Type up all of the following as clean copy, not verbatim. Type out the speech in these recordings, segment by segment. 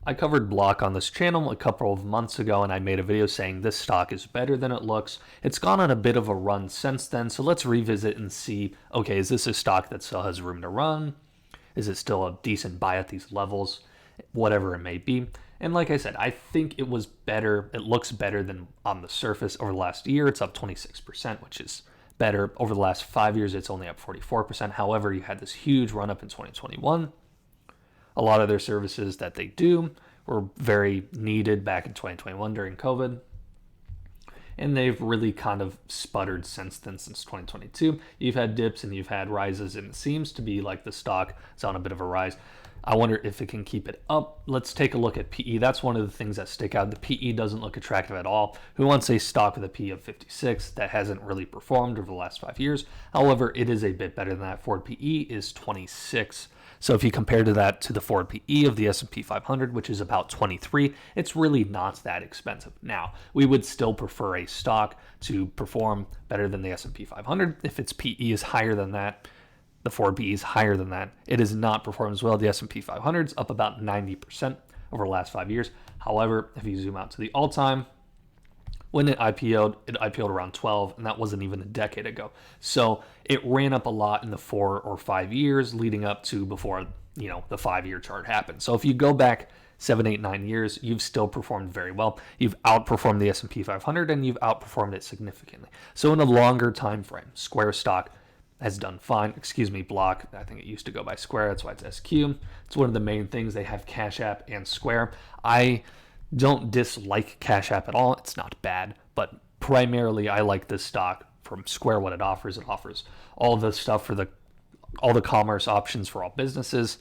I covered Block on this channel a couple of months ago, and I made a video saying this stock is better than it looks. It's gone on a bit of a run since then, so let's revisit and see, okay, is this a stock that still has room to run? Is it still a decent buy at these levels? Whatever it may be. And like I said, I think it was better. It looks better than on the surface over the last year. It's up 26%, which is better. Over the last 5 years, it's only up 44%. However, you had this huge run up in 2021. A lot of their services that they do were very needed back in 2021 during COVID. And they've really kind of sputtered since then, since 2022. You've had dips and you've had rises, and it seems to be like the stock is on a bit of a rise. I wonder if it can keep it up. Let's take a look at PE. That's one of the things that stick out. The PE doesn't look attractive at all. Who wants a stock with a PE of 56 that hasn't really performed over the last 5 years? However, it is a bit better than that. Forward PE is 26. So if you compare that to the forward PE of the S&P 500, which is about 23, it's really not that expensive. Now, we would still prefer a stock to perform better than the S&P 500 if its PE is higher than that. The forward PE is higher than that. It has not performed as well. The S&P 500 is up about 90% over the last 5 years. However, if you zoom out to the all-time, when it IPO'd around 12, and that wasn't even a decade ago. So it ran up a lot in the 4 or 5 years leading up to before, the 5-year chart happened. So if you go back 7, 8, 9 years, you've still performed very well. You've outperformed the S&P 500 and you've outperformed it significantly. So in a longer time frame, Square stock has done fine. Block, I think it used to go by Square, that's why it's SQ. It's one of the main things. They have Cash App and Square. I don't dislike Cash App at all. It's not bad, but primarily I like this stock from Square, what it offers. It offers all the stuff for all the commerce options for all businesses.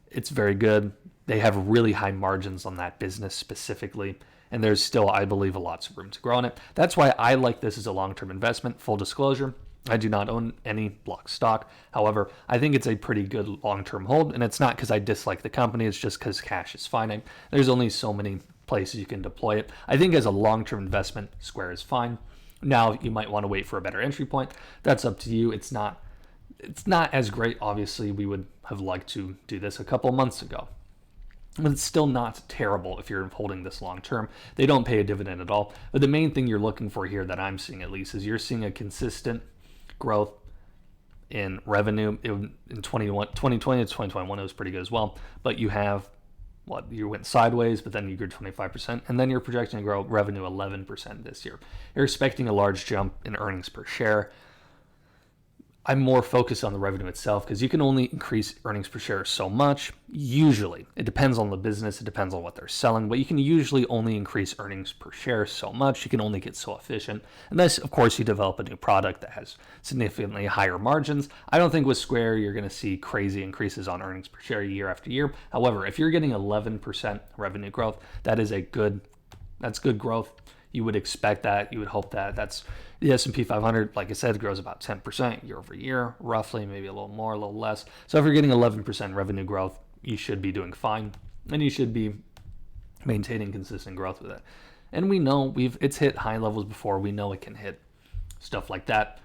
It's very good. They have really high margins on that business specifically, and there's still, I believe, lots of room to grow in it. That's why I like this as a long-term investment. Full disclosure, I do not own any Block stock. However, I think it's a pretty good long-term hold, and it's not because I dislike the company. It's just because cash is finite. There's only so many places you can deploy it. I think as a long-term investment, Square is fine. Now, you might want to wait for a better entry point. That's up to you. It's not as great. Obviously, we would have liked to do this a couple months ago. But it's still not terrible if you're holding this long term. They don't pay a dividend at all. But the main thing you're looking for here, that I'm seeing at least, is you're seeing a consistent growth in revenue. In 2020 to 2021, it was pretty good as well. But you have, you went sideways, but then you grew 25%, and then you're projecting to grow revenue 11% this year. You're expecting a large jump in earnings per share. I'm more focused on the revenue itself because you can only increase earnings per share so much. Usually, it depends on the business, it depends on what they're selling, but you can usually only increase earnings per share so much. You can only get so efficient. Unless, of course, you develop a new product that has significantly higher margins. I don't think with Square you're going to see crazy increases on earnings per share year after year. However, if you're getting 11% revenue growth, that's good growth. You would expect that. You would hope that. That's the S&P 500, like I said, grows about 10% year over year, roughly, maybe a little more, a little less. So if you're getting 11% revenue growth, you should be doing fine, and you should be maintaining consistent growth with it. And we know it's hit high levels before. We know it can hit stuff like that.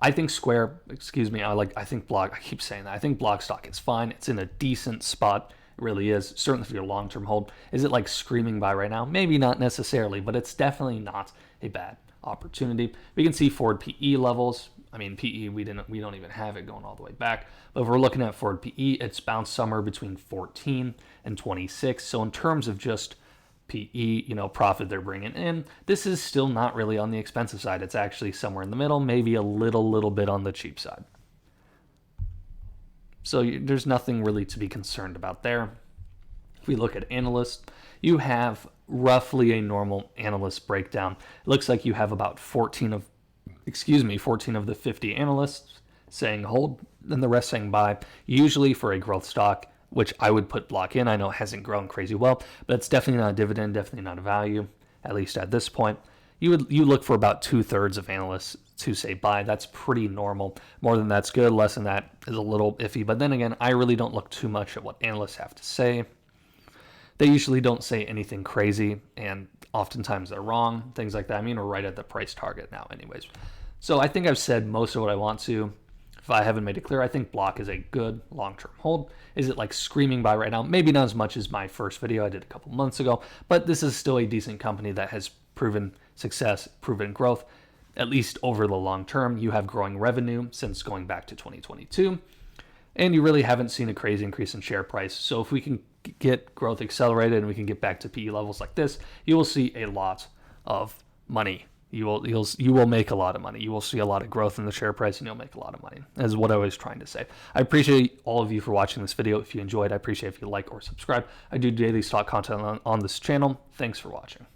I think I think Block, I keep saying that. I think Block stock is fine. It's in a decent spot. Really is, certainly for your long-term hold. Is it like screaming buy right now? Maybe not necessarily, but it's definitely not a bad opportunity. We can see forward PE levels. I mean, PE, we don't even have it going all the way back. But if we're looking at forward PE, it's bounced somewhere between 14 and 26. So in terms of just PE, profit they're bringing in, this is still not really on the expensive side. It's actually somewhere in the middle, maybe a little bit on the cheap side. So there's nothing really to be concerned about there. If we look at Analyst, you have roughly a normal Analyst breakdown. It looks like you have about 14 of the 50 analysts saying hold, and the rest saying buy. Usually for a growth stock, which I would put Block in. I know it hasn't grown crazy well, but it's definitely not a dividend, definitely not a value, at least at this point. You look for about 2/3 of analysts to say buy. That's pretty normal. More than that's good. Less than that is a little iffy. But then again, I really don't look too much at what analysts have to say. They usually don't say anything crazy, and oftentimes they're wrong. Things like that. I mean, we're right at the price target now anyways. So I think I've said most of what I want to. If I haven't made it clear, I think Block is a good long-term hold. Is it like screaming buy right now? Maybe not as much as my first video I did a couple months ago, but this is still a decent company that has proven success, proven growth, at least over the long term. You have growing revenue since going back to 2022, and you really haven't seen a crazy increase in share price. So if we can get growth accelerated and we can get back to PE levels like this, you will see a lot of money. You will make a lot of money. You will see a lot of growth in the share price, and you'll make a lot of money. Is what I was trying to say. I appreciate all of you for watching this video. If you enjoyed, I appreciate if you like or subscribe. I do daily stock content on this channel. Thanks for watching.